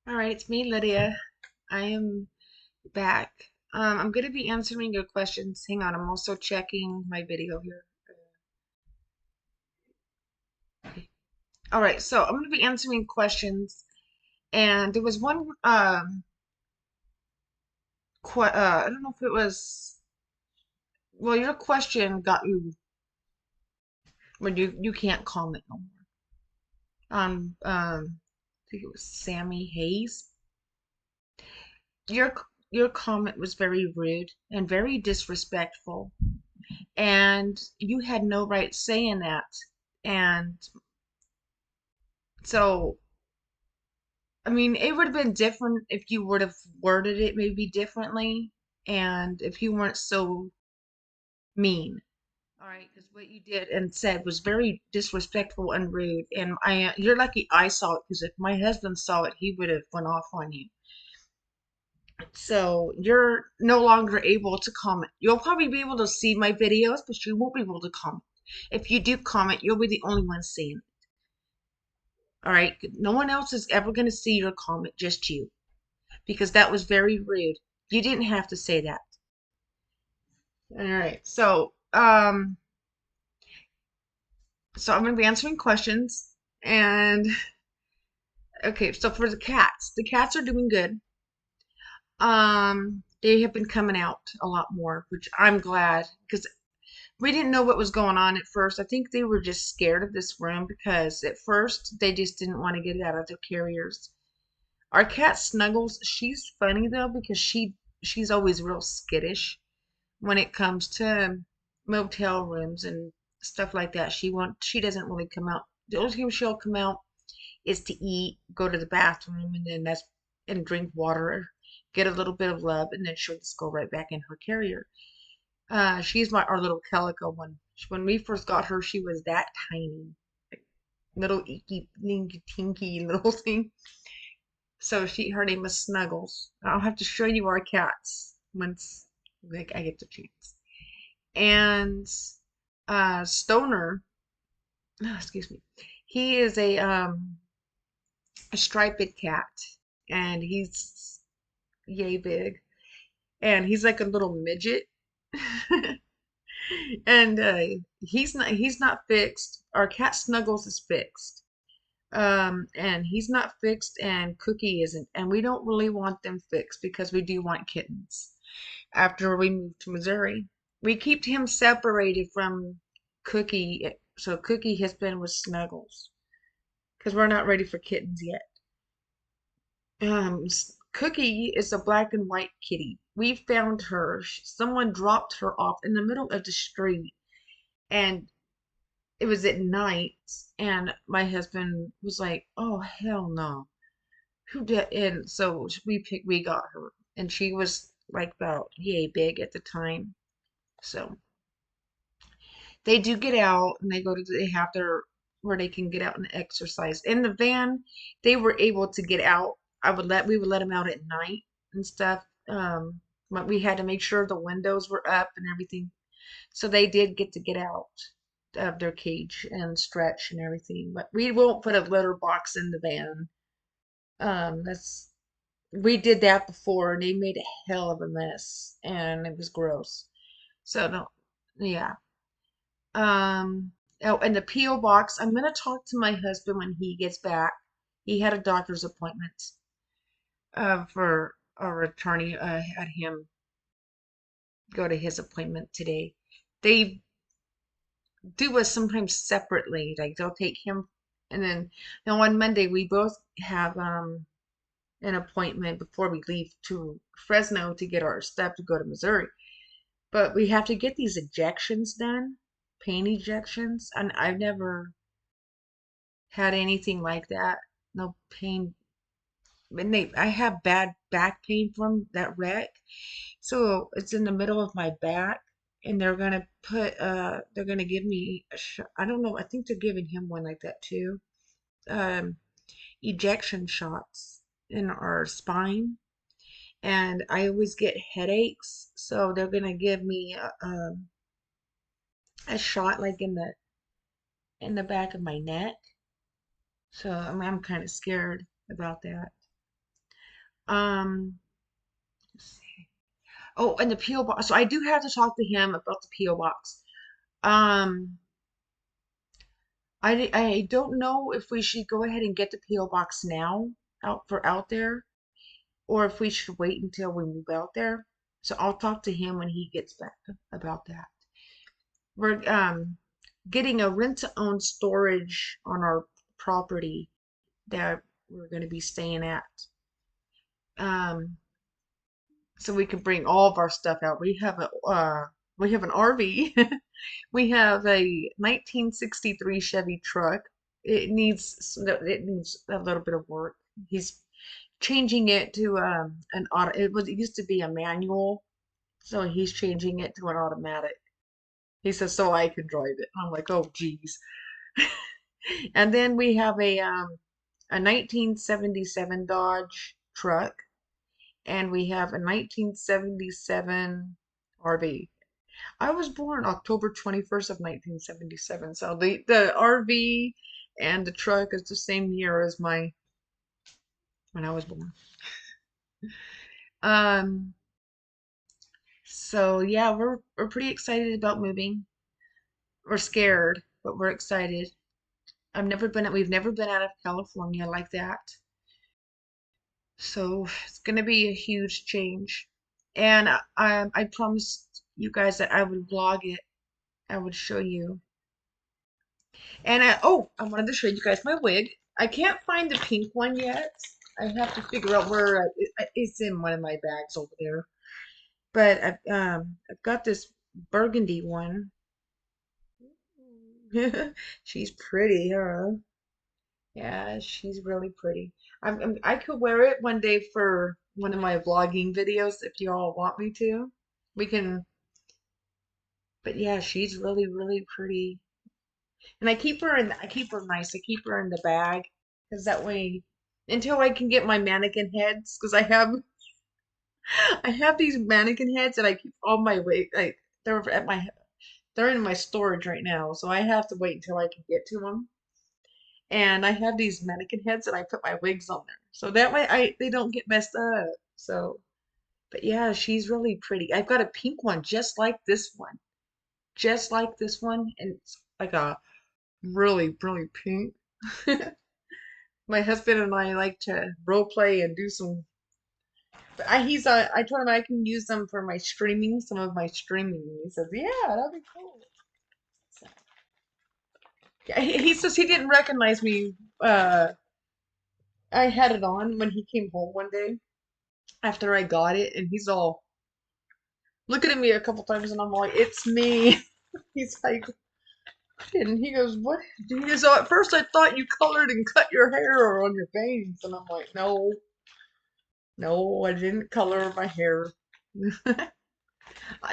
All right, it's me, Lydia. I am back. I'm going to be answering your questions. Hang on, I'm also checking my video here. Okay. All right, so I'm going to be answering questions, and there was one. I don't know if it was. Well, your question got you when you can't comment no more. I think it was Sammy Hayes. Your your comment was very rude and very disrespectful, and you had no right saying that. And so, I mean, it would have been different if you would have worded it maybe differently and if you weren't so mean. All right, because what you did and said was very disrespectful and rude. And you're lucky I saw it, because if my husband saw it, he would have went off on you. So you're no longer able to comment. You'll probably be able to see my videos, but you won't be able to comment. If you do comment, you'll be the only one seeing it. All right, no one else is ever going to see your comment, just you, because that was very rude. You didn't have to say that. All right, so I'm going to be answering questions. And okay, so for the cats are doing good. They have been coming out a lot more, which I'm glad, because we didn't know what was going on at first. I think they were just scared of this room, because at first they just didn't want to get it out of their carriers. Our cat Snuggles, she's funny though, because she's always real skittish when it comes to motel rooms and stuff like that. She doesn't really come out. The only time she'll come out is to eat, go to the bathroom, and then and drink water, get a little bit of love, and then she'll just go right back in her carrier. She's our little calico one. When we first got her, she was that tiny, like, little icky, dinky, tinky little thing. So her name is Snuggles. I'll have to show you our cats once, like, I get the chance. And Stoner, excuse me, he is a striped cat, and he's yay big, and he's like a little midget. And he's not fixed. Our cat Snuggles is fixed. And he's not fixed, and Cookie isn't, and we don't really want them fixed because we do want kittens after we moved to Missouri. We keep him separated from Cookie, so Cookie has been with Snuggles because we're not ready for kittens yet. Cookie is a black and white kitty. We found her. Someone dropped her off in the middle of the street, and it was at night. And my husband was like, "Oh, hell no! Who did?" And so we got her, and she was like about yay big at the time. So they do get out, and they have their where they can get out and exercise. In the van, they were able to get out. We would let them out at night and stuff. But we had to make sure the windows were up and everything. So they did get to get out of their cage and stretch and everything. But we won't put a litter box in the van. That's We did that before, and they made a hell of a mess, and it was gross. So no, yeah. Oh, and the P.O. box, I'm gonna talk to my husband when he gets back. He had a doctor's appointment for our attorney, had him go to his appointment today. They do us sometimes separately, like they'll take him, and then on Monday we both have an appointment before we leave to Fresno to get our stuff to go to Missouri. But we have to get these ejections done, pain ejections, and I've never had anything like that. No pain. And I have bad back pain from that wreck. So it's in the middle of my back, and they're gonna give me a shot. I don't know, I think they're giving him one like that too. Um, Ejection shots in our spine, and I always get headaches, so they're gonna give me a shot like in the back of my neck. So I'm kind of scared about that. Um, let's see. Oh, and the P.O. box. So I do have to talk to him about the P.O. box. Um, I don't know if we should go ahead and get the P.O. box now out there, or if we should wait until we move out there. So I'll talk to him when he gets back about that. We're getting a rent-to-own storage on our property that we're going to be staying at. Um, so we can bring all of our stuff out. We have an RV. We have a 1963 Chevy truck. It needs a little bit of work. He's changing it to an auto. It used to be a manual, so he's changing it to an automatic. He says so I can drive it. I'm like, oh geez. And then we have a 1977 Dodge truck, and we have a 1977 RV. I was born October 21st of 1977, so the RV and the truck is the same year as my when I was born. Um, so yeah, we're pretty excited about moving. We're scared, but we're excited. We've never been out of California like that. So it's gonna be a huge change. And I promised you guys that I would vlog it. I would show you. And I wanted to show you guys my wig. I can't find the pink one yet. I have to figure out where it's in one of my bags over there. But I've got this burgundy one. She's pretty, huh? Yeah, she's really pretty. I could wear it one day for one of my vlogging videos if you all want me to. We can, but yeah, she's really, really pretty. And I keep her nice. I keep her in the bag because that way, until I can get my mannequin heads, because I have these mannequin heads and I keep all my weight like they're in my storage right now, so I have to wait until I can get to them. And I have these mannequin heads and I put my wigs on there. So that way they don't get messed up. So, but yeah, she's really pretty. I've got a pink one just like this one. Just like this one. And it's like a really, really pink. My husband and I like to role play and do some. But I told him I can use them for my streaming, some of my streaming. He says, yeah, that'd be cool. So, yeah, he says he didn't recognize me. I had it on when he came home one day after I got it, and he's all looking at me a couple times, and I'm like, "It's me." He's like, and he goes, "What?" He goes, "So at first I thought you colored and cut your hair or on your bangs," and I'm like, "No, no, I didn't color my hair." I I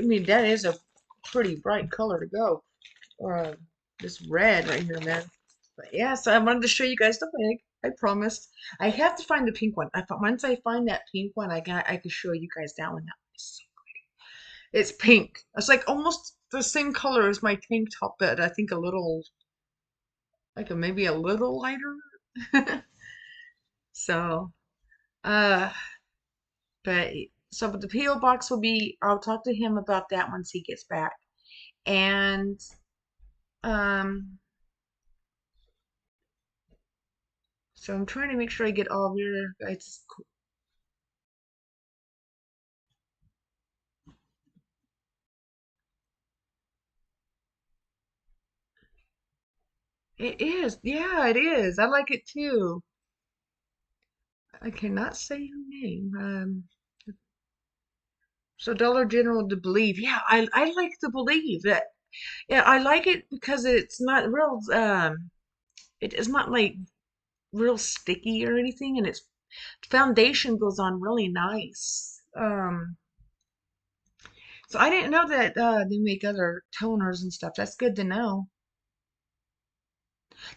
mean, that is a pretty bright color to go. Uh, this red right here, man. But yeah, so I wanted to show you guys the wig. I promised. I have to find the pink one. I thought once I find that pink one, I could show you guys that one. It's pink. It's like almost the same color as my tank top, but I think a little, maybe a little lighter. So, uh, but so the PO box will be. I'll talk to him about that once he gets back, and um. So I'm trying to make sure I get all of your guys. It is. Yeah, it is. I like it too. I cannot say her name. So Dollar General to Believe. Yeah, I like to believe that. Yeah, I like it because it's not real. It is not like real sticky or anything, and its foundation goes on really nice. So I didn't know that they make other toners and stuff. That's good to know.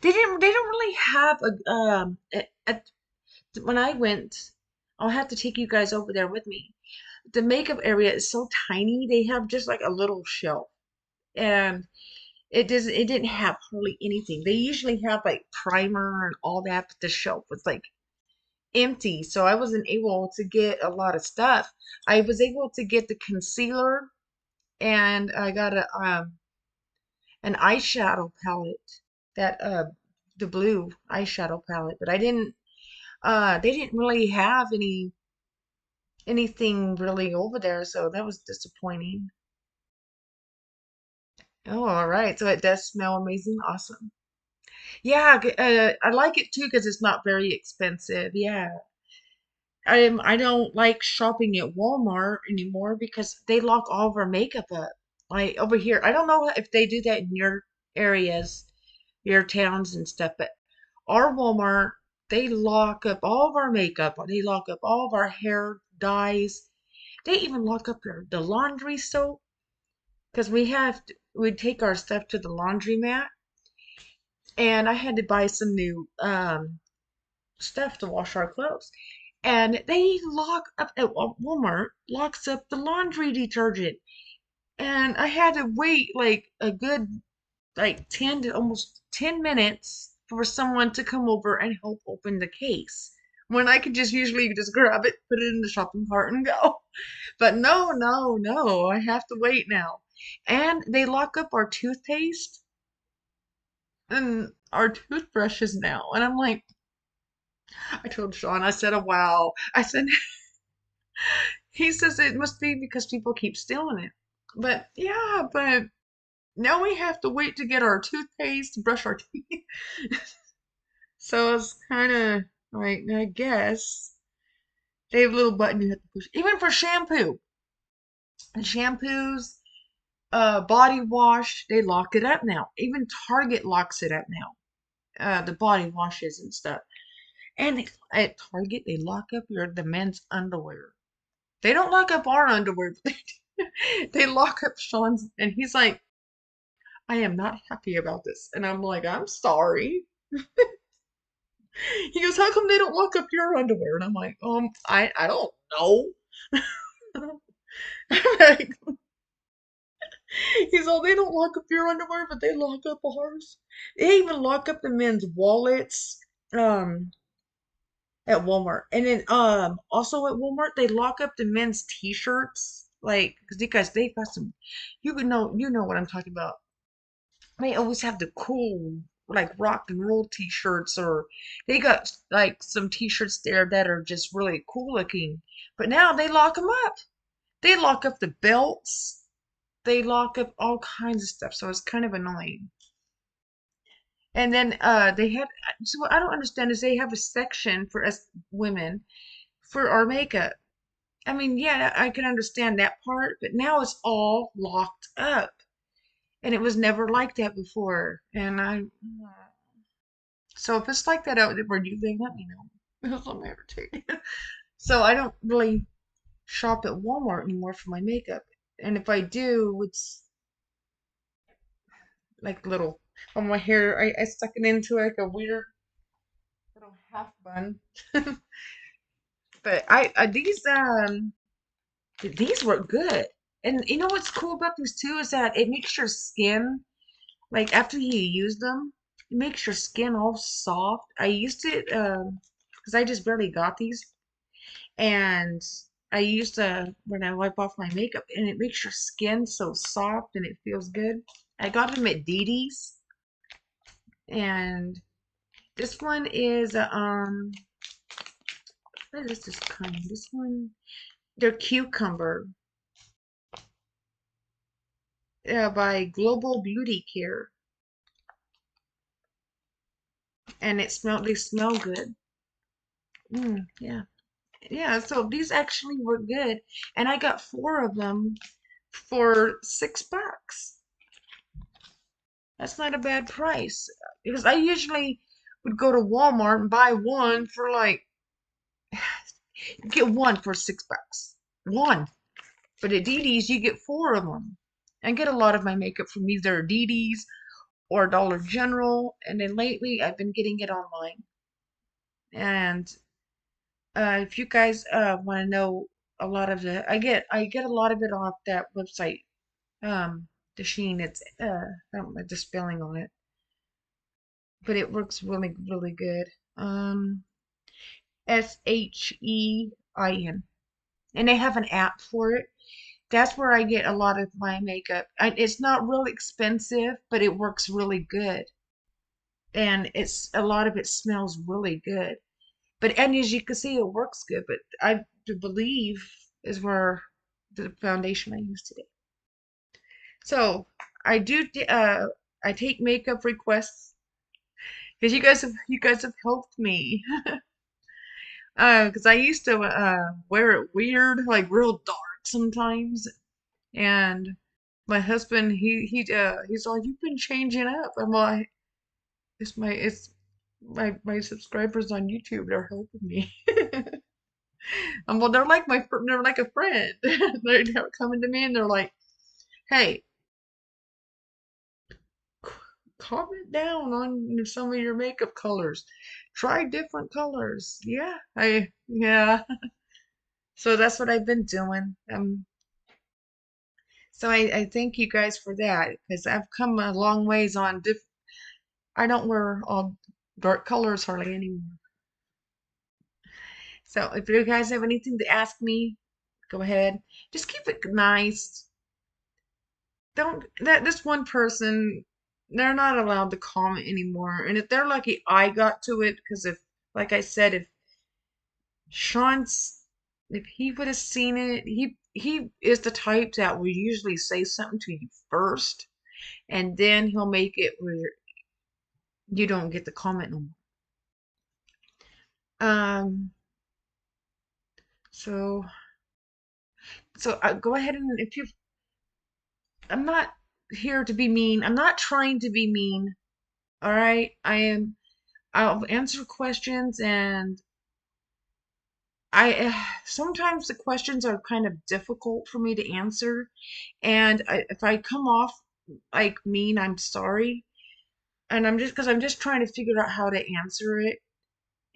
They don't really have when I went, I'll have to take you guys over there with me. The makeup area is so tiny. They have just like a little shelf. And It didn't have hardly anything. They usually have like primer and all that, but the shelf was like empty, so I wasn't able to get a lot of stuff. I was able to get the concealer, and I got a an eyeshadow palette, that the blue eyeshadow palette, but I didn't they didn't really have anything really over there, so that was disappointing. Oh, all right. So it does smell amazing. Awesome. Yeah, I like it too because it's not very expensive. Yeah. I don't like shopping at Walmart anymore because they lock all of our makeup up. Like over here, I don't know if they do that in your areas, your towns and stuff, but our Walmart, they lock up all of our makeup. They lock up all of our hair dyes. They even lock up the laundry soap because we take our stuff to the laundromat, and I had to buy some new stuff to wash our clothes. And they lock up at Walmart locks up the laundry detergent. And I had to wait like a good like 10 to almost 10 minutes for someone to come over and help open the case. When I could just usually just grab it, put it in the shopping cart and go. But no, no, no, I have to wait now. And they lock up our toothpaste and our toothbrushes now. And I'm like, I told Sean, I said, oh, wow. I said, he says it must be because people keep stealing it. But yeah, but now we have to wait to get our toothpaste to brush our teeth. So it's kind of like, I guess they have a little button you have to push. Even for shampoo and shampoos, body wash, they lock it up now. Even Target locks it up now. The body washes and stuff. And at Target, they lock up the men's underwear. They don't lock up our underwear, but they lock up Sean's, and he's like, I am not happy about this. And I'm like, I'm sorry. He goes, how come they don't lock up your underwear? And I'm like, I don't know. Like, he's all, they don't lock up your underwear, but they lock up ours. They even lock up the men's wallets um at Walmart. And then also at Walmart they lock up the men's t-shirts. Like, because you guys they've got some, you know what I'm talking about. They always have the cool like rock and roll t-shirts, or they got like some t-shirts there that are just really cool looking, but now they lock them up. They lock up the belts, they lock up all kinds of stuff, so it's kind of annoying. And then they had, so what I don't understand is they have a section for us women for our makeup. I mean, yeah, I can understand that part, but now it's all locked up, and it was never like that before. And so if it's like that out where you live, let me know. Because I'm irritated. So I don't really shop at Walmart anymore for my makeup. And if I do, it's like little on my hair. I stuck it into like a weird little half bun. But these were good. And you know what's cool about these too is that it makes your skin, like after you use them, it makes your skin all soft. I used it because I just barely got these, and I used to when I wipe off my makeup, and it makes your skin so soft and it feels good. I got them at Didi's, and this one is what is this kind? This one, they're cucumber, by Global Beauty Care, and they smell good. Yeah. Yeah, so these actually were good, and I got four of them for $6. That's not a bad price because I usually would go to Walmart and buy one for like get one for $6. One, but at Didi's you get four of them. I get a lot of my makeup from either Didi's or Dollar General, and then lately I've been getting it online. And if you guys want to know a lot of it, I get a lot of it off that website. the sheen. It's I don't like the spelling on it, but it works really really good. Shein, and they have an app for it. That's where I get a lot of my makeup. It's not really expensive, but it works really good, and it's a lot of it smells really good. But and as you can see, it works good. But I believe is where the foundation I use today. So I do. I take makeup requests because you guys have helped me. Because I used to wear it weird, like real dark sometimes, and my husband he's like, you've been changing up. I'm like, it's my subscribers on YouTube. They're helping me. Well, they're like a friend. They're coming to me and they're like, hey, comment down on some of your makeup colors. Try different colors. Yeah. So that's what I've been doing. So I thank you guys for that because I've come a long ways on I don't wear all dark colors hardly anymore. So if you guys have anything to ask me, go ahead. Just keep it nice. Don't that this one person, they're not allowed to comment anymore. And if they're lucky, I got to it because if, like I said, Sean's if he would have seen it, he is the type that will usually say something to you first, and then he'll make it where you don't get the comment no more. Um, so go ahead and if you, I'm not here to be mean. I'm not trying to be mean. All right, I'll answer questions, and sometimes the questions are kind of difficult for me to answer, and if I come off like mean, I'm sorry. And I'm just trying to figure out how to answer it.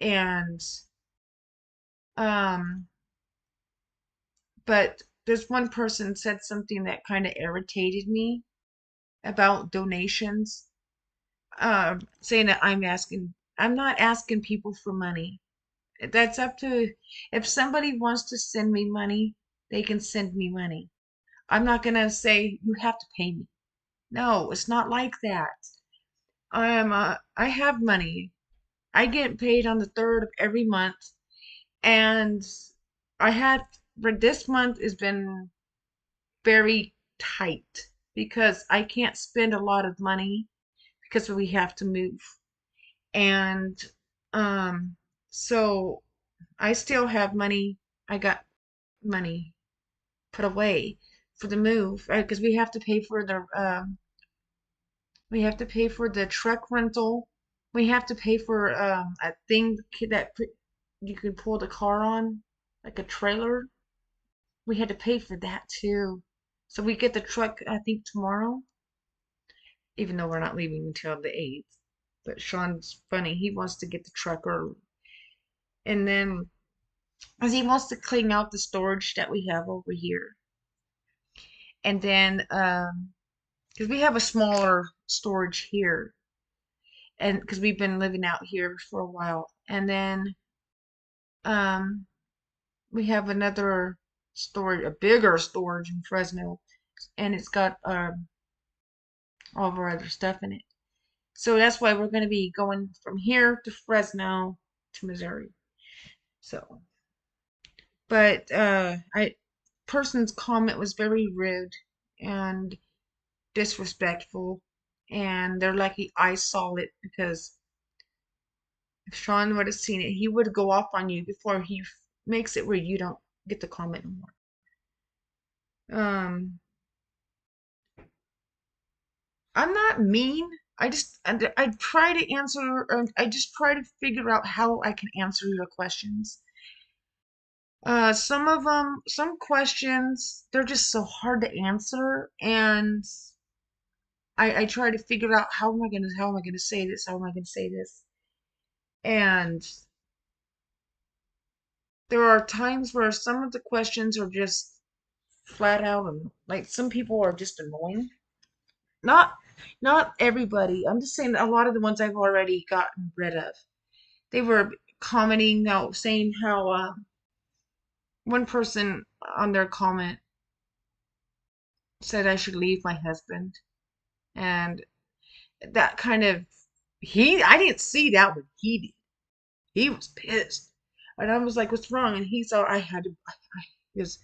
And um, but this one person said something that kind of irritated me about donations. Saying that I'm not asking people for money. That's up to, if somebody wants to send me money, they can send me money. I'm not gonna say you have to pay me. No, it's not like that. I have money. I get paid on the third of every month, and I had for this month has been very tight because I can't spend a lot of money because we have to move. And um so I still have money. I got money put away for the move because we have to pay for the truck rental. We have to pay for a thing that you can pull the car on, like a trailer. We had to pay for that too. So we get the truck, I think, tomorrow, even though we're not leaving until the 8th. But Sean's funny. He wants to get the truck early. And then, as he wants to clean out the storage that we have over here. And then, because we have a smaller storage here, and because we've been living out here for a while. And then, um, we have another storage, a bigger storage in Fresno, and it's got all of our other stuff in it. So that's why we're going to be going from here to Fresno to Missouri. So, but I person's comment was very rude and disrespectful, and they're lucky I saw it because if Sean would have seen it, he would go off on you before he makes it where you don't get the comment no more. I'm not mean. I try to answer. I just try to figure out how I can answer your questions. Some of them, some questions, they're just so hard to answer, and I try to figure out how am I gonna say this? How am I gonna say this? And there are times where some of the questions are just flat out and like some people are just annoying. Not not everybody. I'm just saying a lot of the ones I've already gotten rid of. They were commenting now saying how one person on their comment said I should leave my husband, and that kind of he I didn't see that one. He was pissed, and I was like, "What's wrong?" And he said, he goes,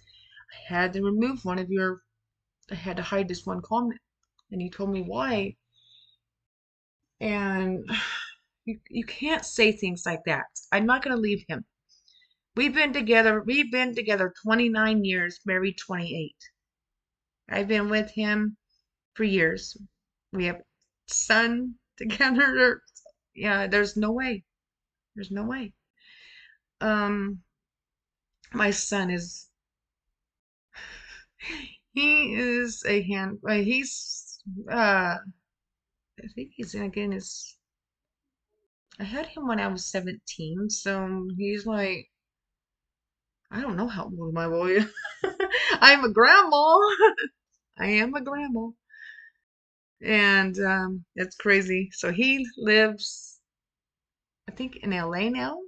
I had to remove one of your I had to hide this one comment, and he told me why, and you can't say things like that. I'm not gonna leave him. We've been together 29 years, married 28. I've been with him for years. We have son together. Yeah, there's no way. There's no way. Um, my son is he is a hand. He's I think he's again his. I had him when I was 17, so he's like I don't know how old my boy is. I'm a grandma. I am a grandma, and it's crazy. So he lives, I think, in LA now.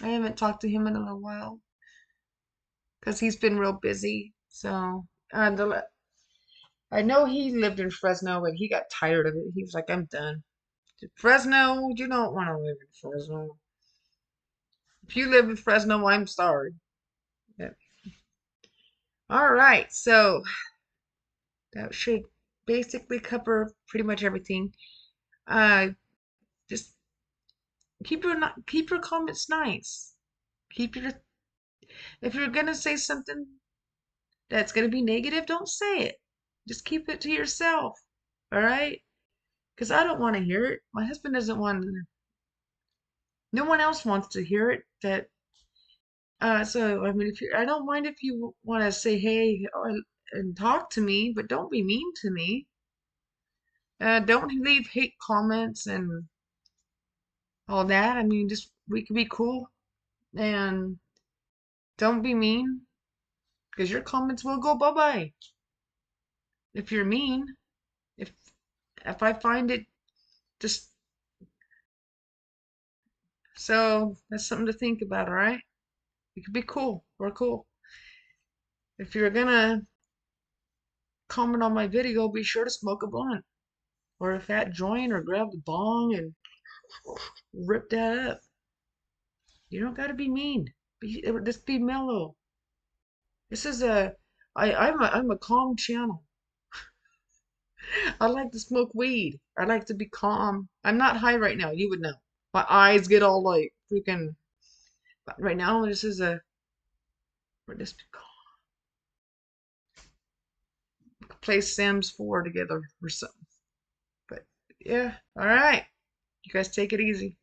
I haven't talked to him in a little while because he's been real busy. So I know he lived in Fresno, but he got tired of it. He was like, "I'm done." Fresno, you don't want to live in Fresno. If you live in Fresno, I'm sorry. Yeah. All right, so that should basically cover pretty much everything. Uh, just keep your comments nice. Keep your If you're gonna say something that's gonna be negative, don't say it. Just keep it to yourself. All right? Because I don't want to hear it. My husband doesn't want. No one else wants to hear it. So I mean, if you, I don't mind if you want to say hey and talk to me, but don't be mean to me. Don't leave hate comments and all that. I mean, just we can be cool and don't be mean because your comments will go bye bye if you're mean. If if I find it just so that's something to think about. All right, we could be cool. We're cool. If you're gonna comment on my video, be sure to smoke a blunt or a fat joint or grab the bong and rip that up. You don't gotta be mean. Just be mellow. This is I'm a calm channel. I like to smoke weed. I like to be calm. I'm not high right now. You would know. My eyes get all like freaking. But right now, this is a. We're just be calm. Play Sims 4 together or something. But yeah, all right. You guys take it easy.